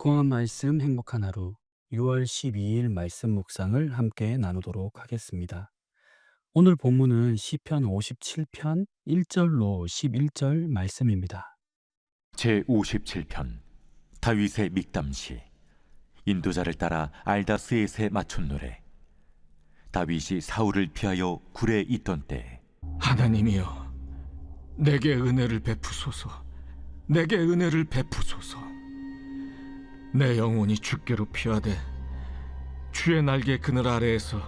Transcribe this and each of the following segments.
달콤한 말씀 행복한 하루 6월 12일 말씀 묵상을 함께 나누도록 하겠습니다. 오늘 본문은 시편 57편 1절로 11절 말씀입니다. 제57편 다윗의 믹담시. 인도자를 따라 알다스에세 맞춘 노래. 다윗이 사울을 피하여 굴에 있던 때에 하나님이여, 내게 은혜를 베푸소서. 내게 은혜를 베푸소서. 내 영혼이 주께로 피하되 주의 날개 그늘 아래에서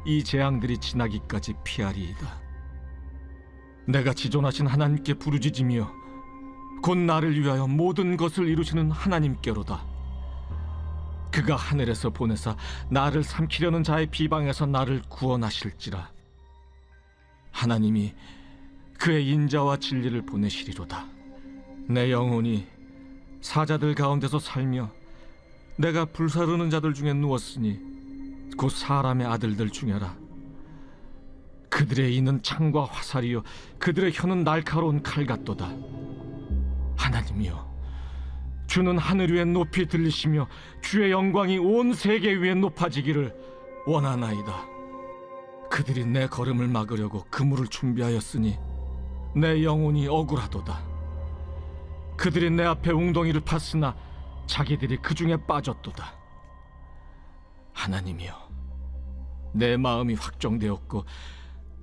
이 재앙들이 지나기까지 피하리이다. 내가 지존하신 하나님께 부르짖으며 곧 나를 위하여 모든 것을 이루시는 하나님께로다. 그가 하늘에서 보내사 나를 삼키려는 자의 비방에서 나를 구원하실지라. 하나님이 그의 인자와 진리를 보내시리로다. 내 영혼이 사자들 가운데서 살며 내가 불사르는 자들 중에 누웠으니 곧 사람의 아들들 중에라. 그들의 이는 창과 화살이요 그들의 혀는 날카로운 칼 같도다. 하나님이여, 주는 하늘 위에 높이 들리시며 주의 영광이 온 세계 위에 높아지기를 원하나이다. 그들이 내 걸음을 막으려고 그물을 준비하였으니 내 영혼이 억울하도다. 그들이 내 앞에 웅덩이를 팠으나 자기들이 그 중에 빠졌도다. 하나님이여, 내 마음이 확정되었고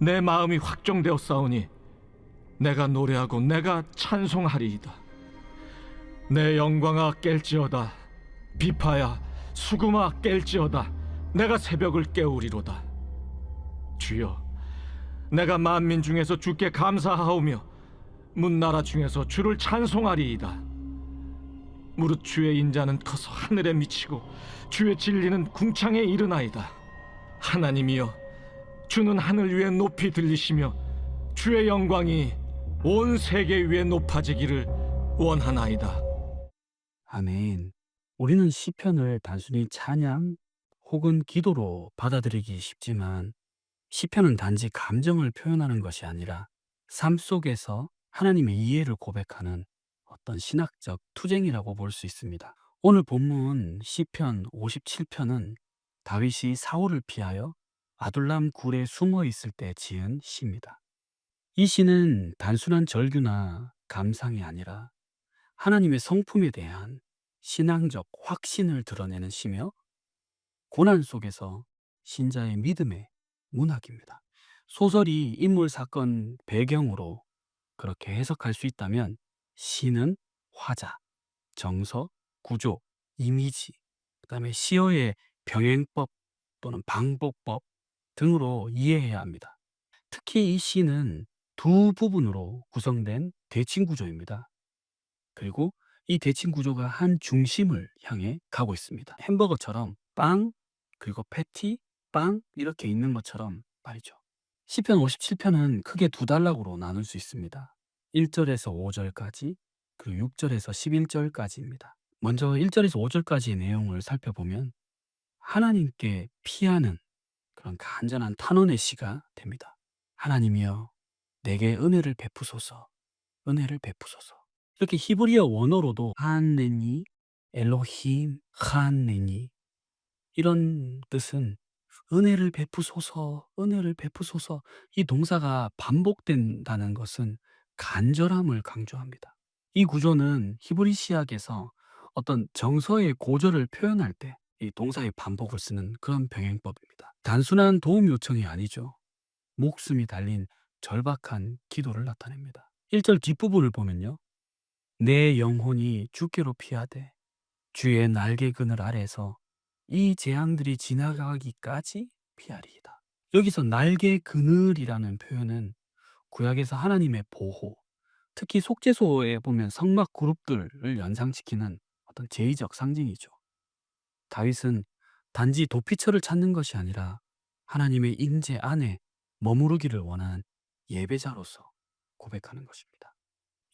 내 마음이 확정되었사오니 내가 노래하고 내가 찬송하리이다. 내 영광아 깰지어다. 비파야 수금아 깰지어다. 내가 새벽을 깨우리로다. 주여, 내가 만민 중에서 주께 감사하오며 문나라 중에서 주를 찬송하리이다. 무릇 주의 인자는 커서 하늘에 미치고 주의 진리는 궁창에 이르나이다. 하나님이여, 주는 하늘 위에 높이 들리시며 주의 영광이 온 세계 위에 높아지기를 원하나이다. 아멘. 우리는 시편을 단순히 찬양 혹은 기도로 받아들이기 쉽지만 시편은 단지 감정을 표현하는 것이 아니라 삶 속에서 하나님의 이해를 고백하는 어떤 신학적 투쟁이라고 볼 수 있습니다. 오늘 본문 시편 57편은 다윗이 사울을 피하여 아둘람 굴에 숨어 있을 때 지은 시입니다. 이 시는 단순한 절규나 감상이 아니라 하나님의 성품에 대한 신앙적 확신을 드러내는 시며 고난 속에서 신자의 믿음의 문학입니다. 소설이 인물 사건 배경으로 그렇게 해석할 수 있다면 시는 화자, 정서, 구조, 이미지, 그다음에 시어의 병행법 또는 방법법 등으로 이해해야 합니다. 특히 이 시는 두 부분으로 구성된 대칭 구조입니다. 그리고 이 대칭 구조가 한 중심을 향해 가고 있습니다. 햄버거처럼 빵, 그리고 패티, 빵 이렇게 있는 것처럼 말이죠. 시편 57편은 크게 두 단락으로 나눌 수 있습니다. 1절에서 5절까지, 그리고 6절에서 11절까지입니다. 먼저 1절에서 5절까지의 내용을 살펴보면 하나님께 피하는 그런 간절한 탄원의 시가 됩니다. 하나님이여, 내게 은혜를 베푸소서, 은혜를 베푸소서. 이렇게 히브리어 원어로도 하네니, 엘로힘, 하네니 이런 뜻은 은혜를 베푸소서, 은혜를 베푸소서. 이 동사가 반복된다는 것은 간절함을 강조합니다. 이 구조는 히브리 시약에서 어떤 정서의 고절을 표현할 때 이 동사의 반복을 쓰는 그런 병행법입니다. 단순한 도움 요청이 아니죠. 목숨이 달린 절박한 기도를 나타냅니다. 1절 뒷부분을 보면요. 내 영혼이 주께로 피하되 주의 날개 그늘 아래서 이 재앙들이 지나가기까지 피하리이다. 여기서 날개 그늘이라는 표현은 구약에서 하나님의 보호, 특히 속죄소에 보면 성막 그룹들을 연상시키는 어떤 제의적 상징이죠. 다윗은 단지 도피처를 찾는 것이 아니라 하나님의 임재 안에 머무르기를 원하는 예배자로서 고백하는 것입니다.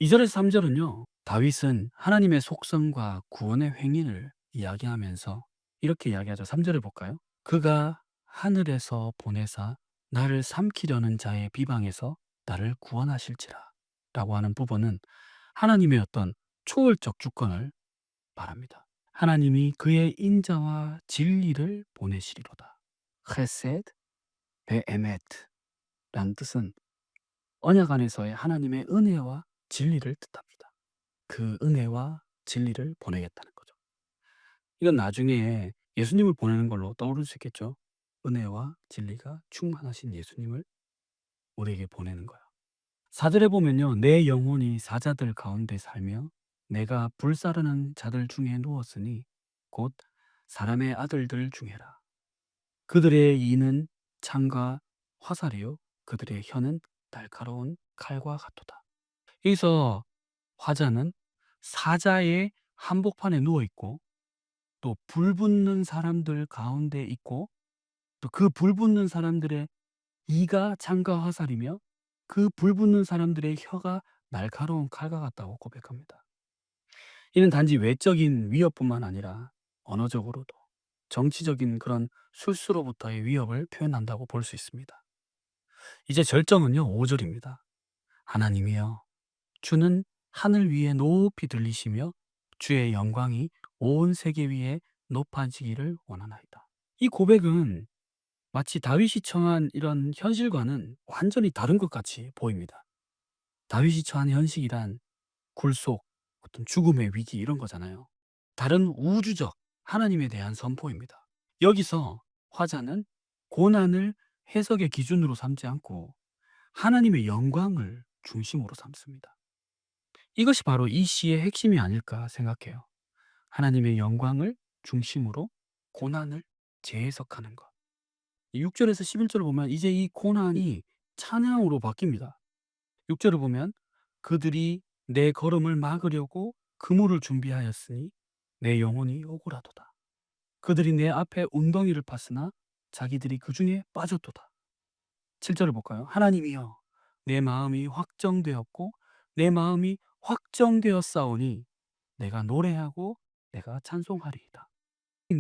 2절에서 3절은요. 다윗은 하나님의 속성과 구원의 행위를 이야기하면서 이렇게 이야기하죠. 3절을 볼까요? 그가 하늘에서 보내사 나를 삼키려는 자의 비방에서 나를 구원하실지라 라고 하는 부분은 하나님의 어떤 초월적 주권을 말합니다. 하나님이 그의 인자와 진리를 보내시리로다. 헤세드 베에메트 라는 뜻은 언약 안에서의 하나님의 은혜와 진리를 뜻합니다. 그 은혜와 진리를 보내겠다는 거죠. 이건 나중에 예수님을 보내는 걸로 떠오를 수 있겠죠. 은혜와 진리가 충만하신 예수님을 우리에게 보내는 거야. 4절에 보면요. 내 영혼이 사자들 가운데 살며 내가 불사르는 자들 중에 누웠으니 곧 사람의 아들들 중에라. 그들의 이는 창과 화살이요 그들의 혀는 날카로운 칼과 같도다. 여기서 화자는 사자의 한복판에 누워 있고 또 불 붙는 사람들 가운데 있고 또 그 불 붙는 사람들의 이가 창과 화살이며 그 불 붙는 사람들의 혀가 날카로운 칼과 같다고 고백합니다. 이는 단지 외적인 위협뿐만 아니라 언어적으로도 정치적인 그런 술수로부터의 위협을 표현한다고 볼 수 있습니다. 이제 절정은요, 5절입니다. 하나님이여, 주는 하늘 위에 높이 들리시며 주의 영광이 온 세계 위에 높아지기를 원하나이다. 이 고백은 마치 다윗이 처한 이런 현실과는 완전히 다른 것 같이 보입니다. 다윗이 처한 현실이란 굴속, 어떤 죽음의 위기 이런 거잖아요. 다른 우주적 하나님에 대한 선포입니다. 여기서 화자는 고난을 해석의 기준으로 삼지 않고 하나님의 영광을 중심으로 삼습니다. 이것이 바로 이 시의 핵심이 아닐까 생각해요. 하나님의 영광을 중심으로 고난을 재해석하는 것. 6절에서 11절을 보면 이제 이 고난이 찬양으로 바뀝니다. 6절을 보면 그들이 내 걸음을 막으려고 그물을 준비하였으니 내 영혼이 억울하도다. 그들이 내 앞에 웅덩이를 팠으나 자기들이 그 중에 빠졌도다. 7절을 볼까요? 하나님이여 내 마음이 확정되었고 내 마음이 확정되었사오니 내가 노래하고 내가 찬송하리이다.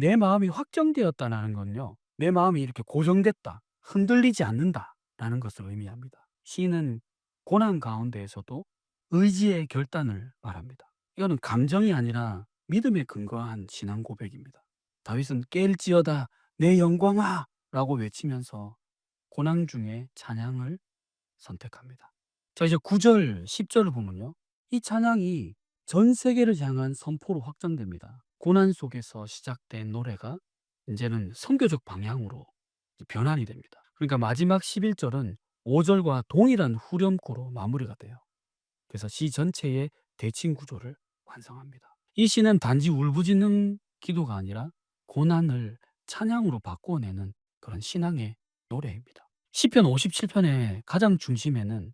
내 마음이 확정되었다는 건요. 내 마음이 이렇게 고정됐다. 흔들리지 않는다라는 것을 의미합니다. 시인은 고난 가운데에서도 의지의 결단을 말합니다. 이거는 감정이 아니라 믿음에 근거한 신앙 고백입니다. 다윗은 깰지어다 내 영광아 라고 외치면서 고난 중에 찬양을 선택합니다. 자, 이제 9절, 10절을 보면요. 이 찬양이 전 세계를 향한 선포로 확장됩니다. 고난 속에서 시작된 노래가 이제는 선교적 방향으로 변환이 됩니다. 그러니까 마지막 11절은 5절과 동일한 후렴구로 마무리가 돼요. 그래서 시 전체의 대칭 구조를 완성합니다. 이 시는 단지 울부짖는 기도가 아니라 고난을 찬양으로 바꾸어내는 그런 신앙의 노래입니다. 시편 57편의 가장 중심에는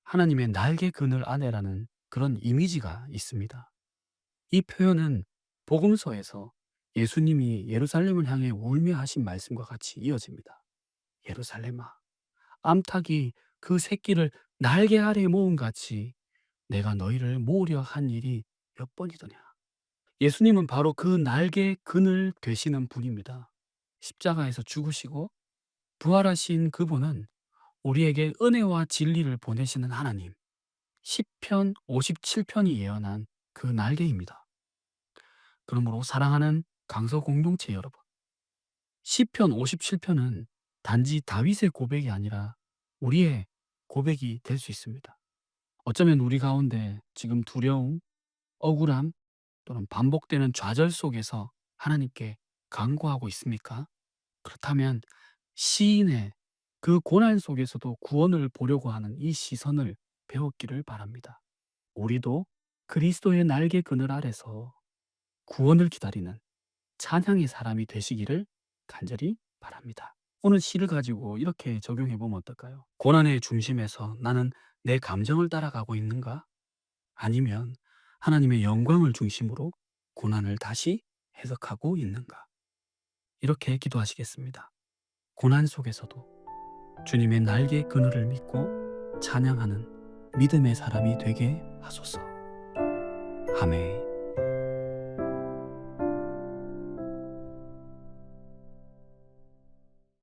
하나님의 날개 그늘 아래라는 그런 이미지가 있습니다. 이 표현은 복음서에서 예수님이 예루살렘을 향해 울며 하신 말씀과 같이 이어집니다. 예루살렘아, 암탉이 그 새끼를 날개 아래에 모은 같이 내가 너희를 모으려 한 일이 몇 번이더냐. 예수님은 바로 그 날개 그늘 되시는 분입니다. 십자가에서 죽으시고 부활하신 그분은 우리에게 은혜와 진리를 보내시는 하나님. 시편 57편이 예언한 그 날개입니다. 그러므로 사랑하는 강서 공동체 여러분, 시편 57편은 단지 다윗의 고백이 아니라 우리의 고백이 될 수 있습니다. 어쩌면 우리 가운데 지금 두려움, 억울함 또는 반복되는 좌절 속에서 하나님께 간구하고 있습니까? 그렇다면 시인의 그 고난 속에서도 구원을 보려고 하는 이 시선을 배웠기를 바랍니다. 우리도 그리스도의 날개 그늘 아래서 구원을 기다리는 찬양의 사람이 되시기를 간절히 바랍니다. 오늘 시를 가지고 이렇게 적용해 보면 어떨까요? 고난의 중심에서 나는 내 감정을 따라가고 있는가? 아니면 하나님의 영광을 중심으로 고난을 다시 해석하고 있는가? 이렇게 기도하시겠습니다. 고난 속에서도 주님의 날개 그늘을 믿고 찬양하는 믿음의 사람이 되게 하소서. 아멘.